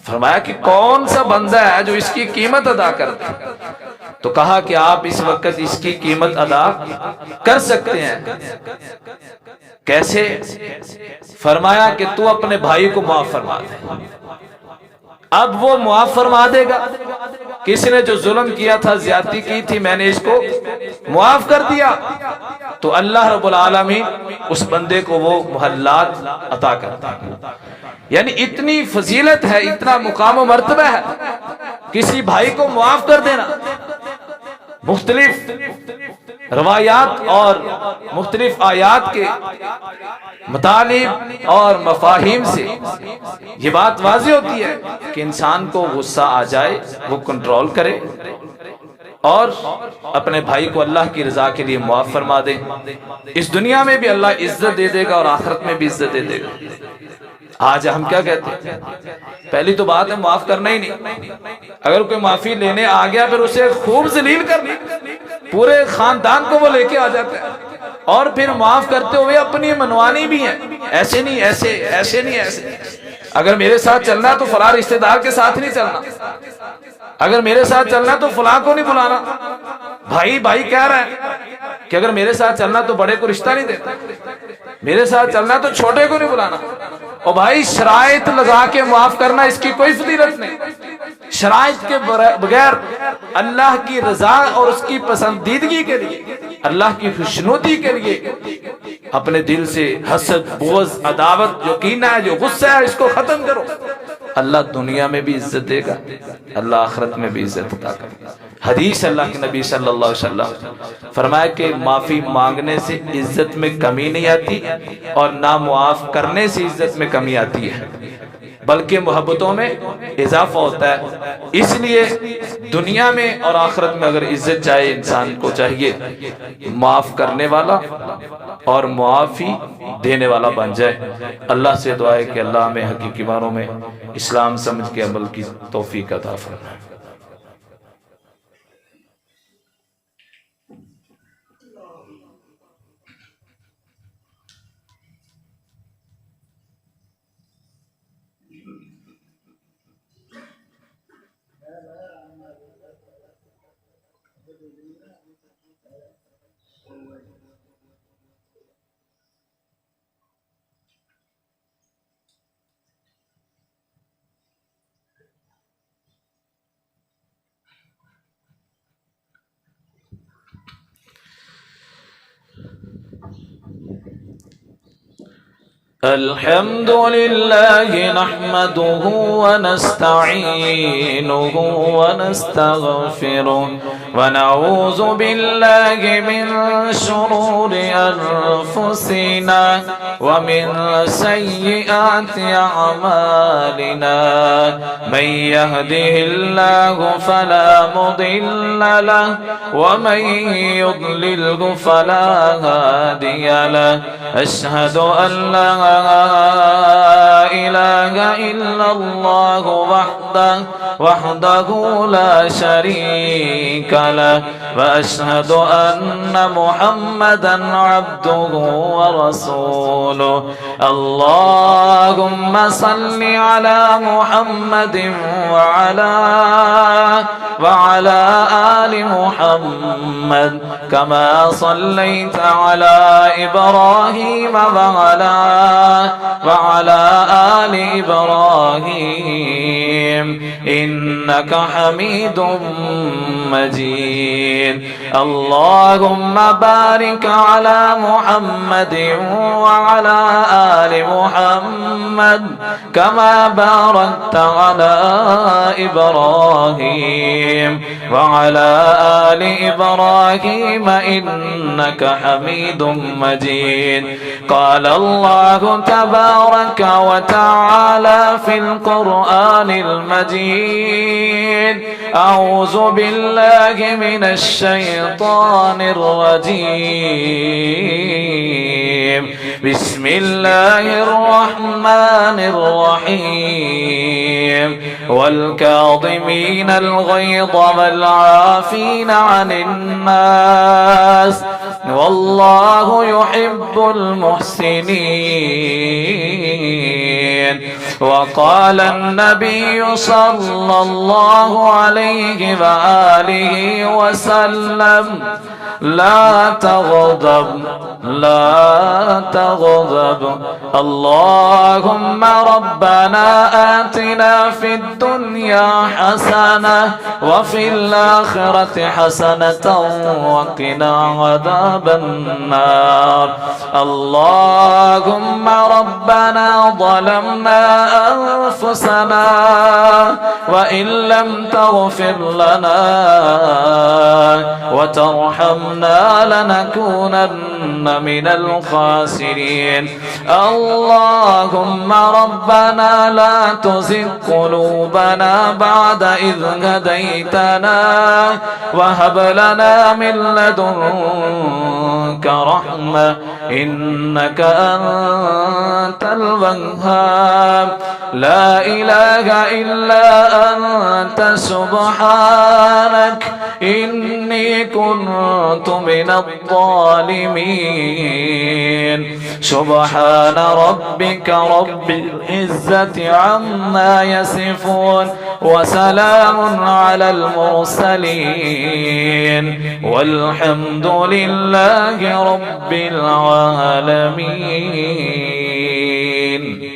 फरमाया कि कौन सा बंदा है जो इसकी कीमत अदा करता है? तो कहा कि आप इस वक्त इसकी कीमत अदा कर सकते हैं। कैसे? फरमाया कि तू अपने भाई को माफ फरमा दे। अब वो माफ फरमा देगा। किसी ने जो जुल्म किया था, ज्यादती की थी, मैंने इसको माफ कर दिया, तो अल्लाह रब्बुल आलमीन उस बंदे को वो मोहल्लात अता करता है। यानी इतनी फजीलत है, इतना मुकाम और मर्तबा है किसी भाई को माफ कर देना। मुख्तलिफ रवायात और मुख्तलिफ आयात के मुतालिब और मफाहिम से ये बात वाज़ेह होती है कि इंसान को गुस्सा आ जाए वो कंट्रोल करे और अपने भाई को अल्लाह की रजा के लिए मुआफ फरमा दे। इस दुनिया में भी अल्लाह इज्जत दे देगा और आखिरत में भी इज्जत दे देगा। आज हम क्या कहते हैं? पहली तो बात है माफ करना ही नहीं। अगर कोई माफी लेने आ गया फिर उसे खूब जलील करना, पूरे खानदान को वो लेके आ जाता है और फिर माफ करते हुए अपनी मनवानी भी है। ऐसे नहीं, ऐसे ऐसे नहीं, ऐसे। अगर मेरे साथ चलना है तो फलां रिश्तेदार के साथ नहीं चलना, अगर मेरे साथ चलना है तो फलां को नहीं बुलाना। भाई भाई कह रहा है कि अगर मेरे साथ चलना तो बड़े को रिश्ता नहीं देता, मेरे साथ चलना तो छोटे को नहीं बुलाना। और भाई शराइत लगा के माफ करना, इसकी कोई फजीलत नहीं। शराइत के बगैर अल्लाह की रजा और उसकी पसंदीदगी के लिए, अल्लाह की खुशनुदी के लिए अपने दिल से हसद, बुग़्ज़, अदावत, जो कीना है, जो गुस्सा है, इसको खत्म करो। अल्लाह दुनिया में भी इज्जत देगा, अल्लाह आखिरत में भी इज्जत अता करेगा। हदीस अल्लाह के नबी सल्लल्लाहु अलैहि वसल्लम फरमाया कि माफी मांगने से इज्जत में कमी नहीं आती और ना मुआफ करने से इज्जत में कमी आती है, बल्कि मोहब्बतों में इजाफा होता है। इसलिए दुनिया में और आखिरत में अगर इज्जत चाहे, इंसान को चाहिए माफ करने वाला और मुआफी देने वाला बन जाए। अल्लाह से दुआ है कि अल्लाह हमें हकीकी मानों में इस्लाम समझ के अमल की तौफीक अता फरमाए। अल्हम्दुलिल्लाह नहमदुहु व नस्तईनुहु व नस्तगफिरुहु व नऊज़ु बिल्लाहि मिन शुरूरि अनफुसिना व मिन सय्यिआति अअमालिना मन यहदिहिल्लाहु फला मुदिल्ल लहु व मन युद्लिल्हु फला हादिय लहु। अशहदु अल्ला इलाहा इल्लल्लाहु वहदहु ला शरीका लहु व अशहदु अन्न मुहम्मदन अब्दुहु व रसूलुहु। अल्लाहुम्मा सल्लि अला मुहम्मदिन व अला आलि मुहम्मद कमा सल्लैता अला इब्राहीम वअला आलि इब्राहीम इन्नका हमीदुम मजीद। अल्लाहुम्मा बारिक अला मुहम्मदिन वअला आलि मुहम्मद कमा बारकता अला इब्राहीम वअला आलि इब्राहीम इन्नका हमीदुम मजीद। قال الله تبارك وتعالى في القرآن المجيد أعوذ بالله من الشيطان الرجيم بسم الله الرحمن الرحيم والكاظمين الغيظ والعافين عن الناس والله يحب المحسنين وقال النبي صلى الله عليه وآله وسلم لا تغضب لا تغضب. اللهم ربنا آتنا في الدنيا حسنة وفي الآخرة حسنة وقنا عذاب النار. اللهم ربنا ظلمنا أنفسنا وإن لم تغفر لنا وترحمنا لنكونن من الخاسرين. اللهم ربنا لا تزغ قلوبنا بعد إذ هديتنا وهب لنا من لدنك رحمة إنك أنت الوهاب. لا إله إلا أنت سبحانك إني كنت من الظالمين. سبحان ربك رب العزة عما يصفون وسلام على المرسلين والحمد لله رب العالمين.